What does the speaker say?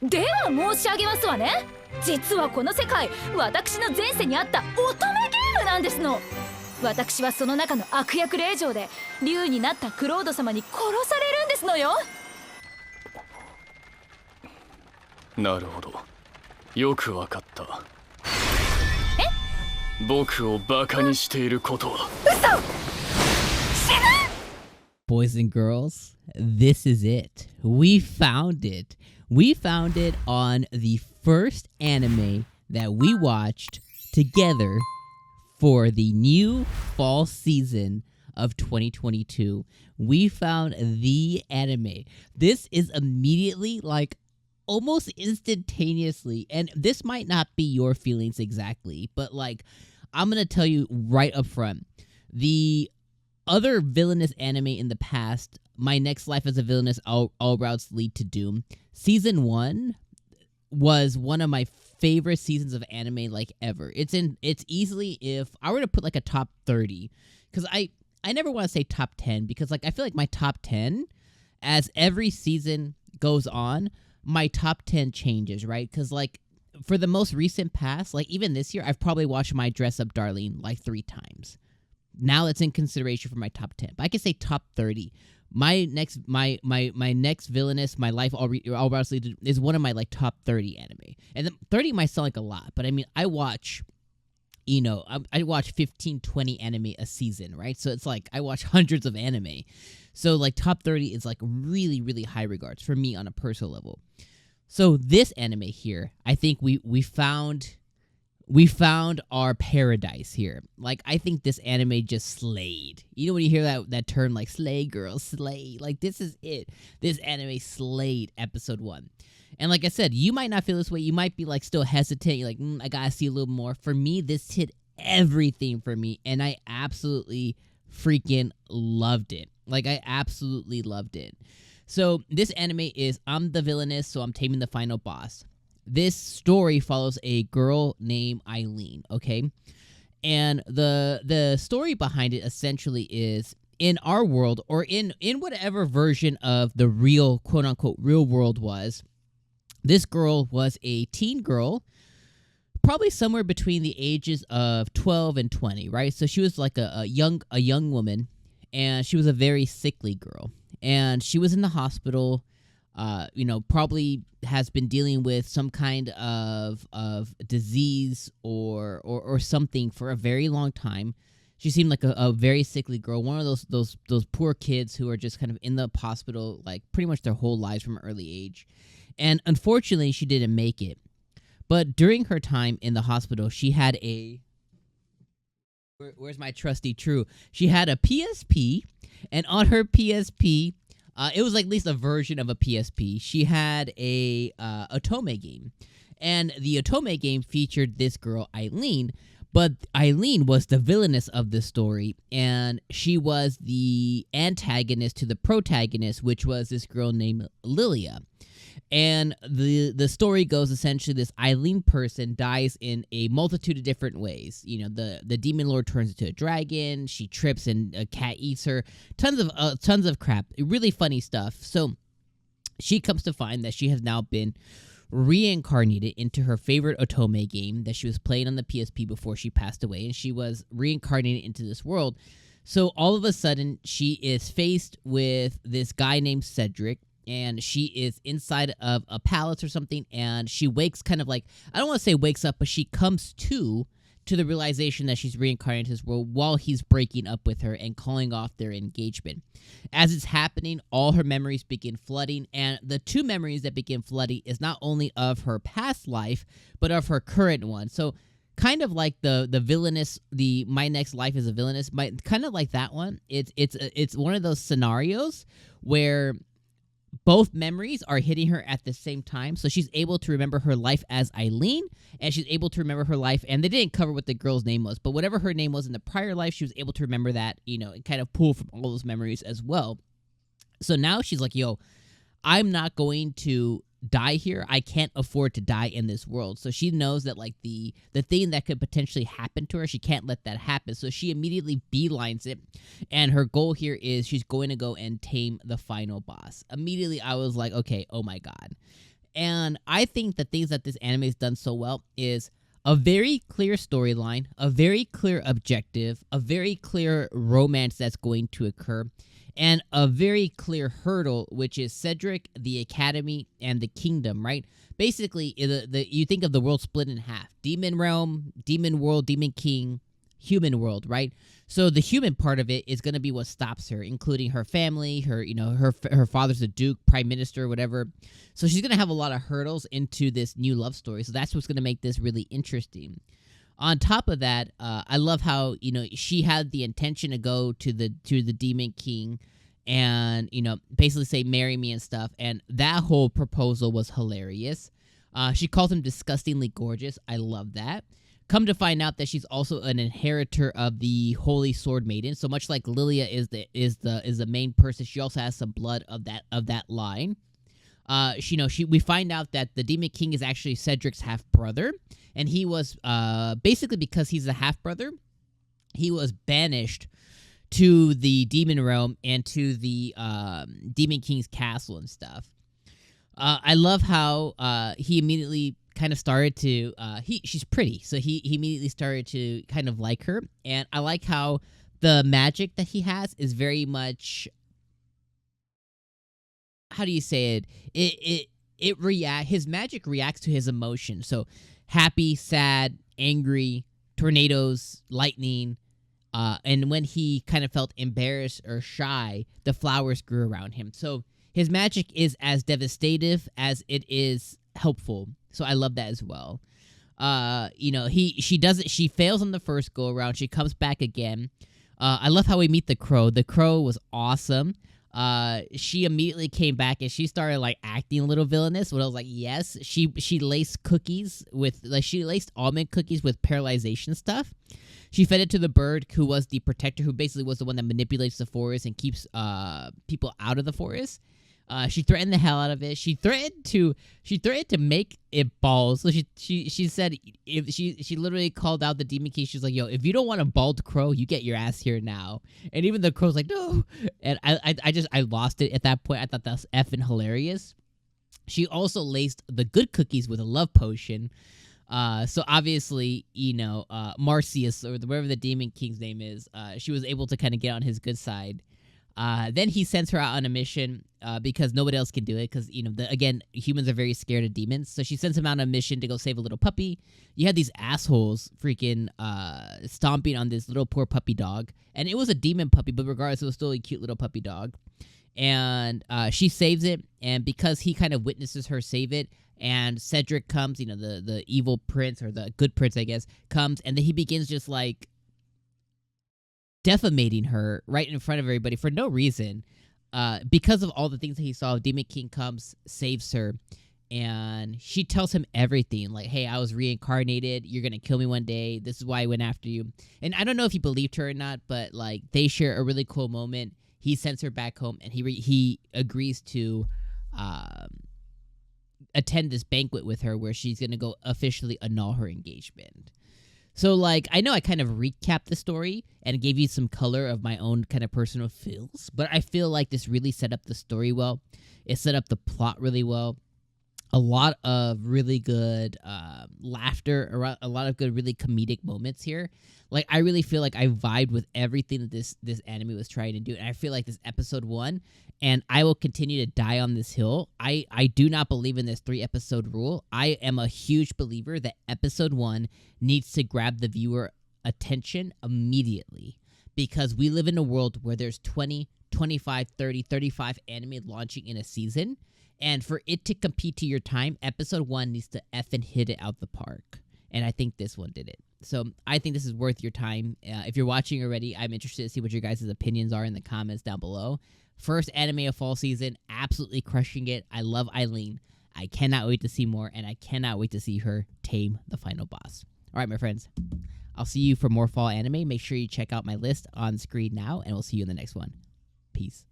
では申し上げますわね。実はこの世界、私の前世にあった乙女ゲームなんですの。私はその中の悪役令嬢で、竜になったクロード様に殺されるんですのよ。なるほど、よくわかった。え？僕をバカにしていることは。嘘！死ぬ！ Boys and girls, this is it. We found it. We found it on the first anime that we watched together for the new fall season of 2022. We found the anime. This is immediately, like, almost instantaneously, and this might not be your feelings exactly, but, like, I'm gonna tell you right up front. The other Villainess anime in the past, My Next Life as a Villainess, All Routes Lead to Doom, Season 1 was one of my favorite seasons of anime, like, ever. It's easily, if I were to put, like, a top 30, because I never want to say top 10, because, like, I feel like my top 10, as every season goes on, my top 10 changes, right? Because, like, for the most recent past, like, even this year, I've probably watched My Dress Up Darling, like, 3 times. Now it's in consideration for my top 10, but I could say top 30. My next Villainess, My Life All Routes Lead to, is one of my, like, top 30 anime. And 30 might sound like a lot, but I mean, I watch, you know, I watch 15, 20 anime a season, right? So it's like I watch hundreds of anime. So, like, top 30 is, like, really, really high regards for me on a personal level. So this anime here, I think we found our paradise here. Like, I think this anime just slayed. You know when you hear that term, like, slay girl, slay? Like, this is it. This anime slayed episode 1. And like I said, you might not feel this way. You might be, like, still hesitant. You're like, I gotta see a little more. For me, this hit everything for me, and I absolutely freaking loved it. Like, I absolutely loved it. So this anime is, I'm the villainess, so I'm taming the final boss. This story follows a girl named Aileen, okay? And the story behind it essentially is, in our world, or in whatever version of the real, quote-unquote, real world was, this girl was a teen girl, probably somewhere between the ages of 12 and 20, right? So she was like a young woman, and she was a very sickly girl. And she was in the hospital, you know, probably has been dealing with some kind of disease or something for a very long time. She seemed like a very sickly girl, one of those poor kids who are just kind of in the hospital, like, pretty much their whole lives from an early age. And unfortunately, she didn't make it. But during her time in the hospital, she had a... Where's my trusty true? She had a PSP, and on her PSP, it was like at least a version of a PSP. She had a otome game, and the otome game featured this girl, Aileen, but Aileen was the villainess of this story, and she was the antagonist to the protagonist, which was this girl named Lilia. And the story goes essentially, this Aileen person dies in a multitude of different ways. You know, the demon lord turns into a dragon. She trips and a cat eats her. Tons of crap. Really funny stuff. So she comes to find that she has now been reincarnated into her favorite otome game that she was playing on the PSP before she passed away, and she was reincarnated into this world. So all of a sudden, she is faced with this guy named Cedric, and she is inside of a palace or something, and she wakes kind of like, I don't want to say wakes up, but she comes to the realization that she's reincarnated into his world while he's breaking up with her and calling off their engagement. As it's happening, all her memories begin flooding, and the 2 memories that begin flooding is not only of her past life, but of her current one. So kind of like the villainess, the My Next Life as a Villainess, kind of like that one. It's one of those scenarios where both memories are hitting her at the same time, so she's able to remember her life as Aileen, and she's able to remember her life, and they didn't cover what the girl's name was, but whatever her name was in the prior life, she was able to remember that, you know, and kind of pull from all those memories as well. So now she's like, yo, I'm not going to die here. I can't afford to die in this world. So she knows that, like, the thing that could potentially happen to her, she can't let that happen. So she immediately beelines it, and her goal here is she's going to go and tame the final boss. Immediately, I was like, okay, oh my god. And I think the things that this anime has done so well is a very clear storyline, a very clear objective, a very clear romance that's going to occur, and a very clear hurdle, which is Cedric, the Academy, and the Kingdom, right? Basically, you think of the world split in half. Demon Realm, Demon World, Demon King, Human World, right? So the human part of it is going to be what stops her, including her family, her father's a duke, prime minister, whatever. So she's going to have a lot of hurdles into this new love story. So that's what's going to make this really interesting. On top of that, I love how she had the intention to go to the Demon King, and basically say marry me and stuff. And that whole proposal was hilarious. She calls him disgustingly gorgeous. I love that. Come to find out that she's also an inheritor of the Holy Sword Maiden. So much like Lilia is the main person, she also has some blood of that line. We find out that the Demon King is actually Cedric's half brother, and he was basically, because he's a half brother, he was banished to the Demon Realm and to the Demon King's castle and stuff. I love how he immediately kind of started to she's pretty, so he immediately started to kind of like her. And I like how the magic that he has is very much, how do you say it his magic reacts to his emotions. So happy, sad, angry, tornadoes, lightning, and when he kind of felt embarrassed or shy, the flowers grew around him. So his magic is as devastative as it is helpful. So I love that as well. She fails on the first go around. She comes back again. I love how we meet the crow. The crow was awesome. She immediately came back and she started like acting a little villainous. When I was like, yes, she laced cookies with she laced almond cookies with paralyzation stuff. She fed it to the bird, who was the protector, who basically was the one that manipulates the forest and keeps people out of the forest. She threatened the hell out of it. She threatened to make it bald. So she said, if she literally called out the Demon King. She's like, yo, if you don't want a bald crow, you get your ass here now. And even the crow's like, no. And I lost it at that point. I thought that was effing hilarious. She also laced the good cookies with a love potion. So obviously, Marcius, or whatever the Demon King's name is, she was able to kind of get on his good side. Then he sends her out on a mission because nobody else can do it, because, again, humans are very scared of demons. So she sends him out on a mission to go save a little puppy. You had these assholes freaking stomping on this little poor puppy dog. And it was a demon puppy, but regardless, it was still a cute little puppy dog. And she saves it, and because he kind of witnesses her save it, and Cedric comes, the evil prince, or the good prince, I guess, comes, and then he begins just like defamating her right in front of everybody for no reason, because of all the things that he saw. Demon King comes, saves her, and she tells him everything, like, hey, I was reincarnated, you're gonna kill me one day, this is why I went after you. And I don't know if he believed her or not, but like, they share a really cool moment. He sends her back home, and he agrees to attend this banquet with her, where she's gonna go officially annul her engagement. So, like, I know I kind of recapped the story and gave you some color of my own kind of personal feels, but I feel like this really set up the story well. It set up the plot really well. A lot of really good laughter, a lot of good, really comedic moments here. Like, I really feel like I vibed with everything that this anime was trying to do, and I feel like this episode 1, and I will continue to die on this hill. I do not believe in this 3-episode rule. I am a huge believer that episode 1 needs to grab the viewer attention immediately, because we live in a world where there's 20, 25, 30, 35 anime launching in a season, and for it to compete to your time, episode 1 needs to effing hit it out the park. And I think this one did it. So I think this is worth your time. If you're watching already, I'm interested to see what your guys' opinions are in the comments down below. First anime of fall season, absolutely crushing it. I love Aileen. I cannot wait to see more, and I cannot wait to see her tame the final boss. All right, my friends. I'll see you for more fall anime. Make sure you check out my list on screen now, and we'll see you in the next one. Peace.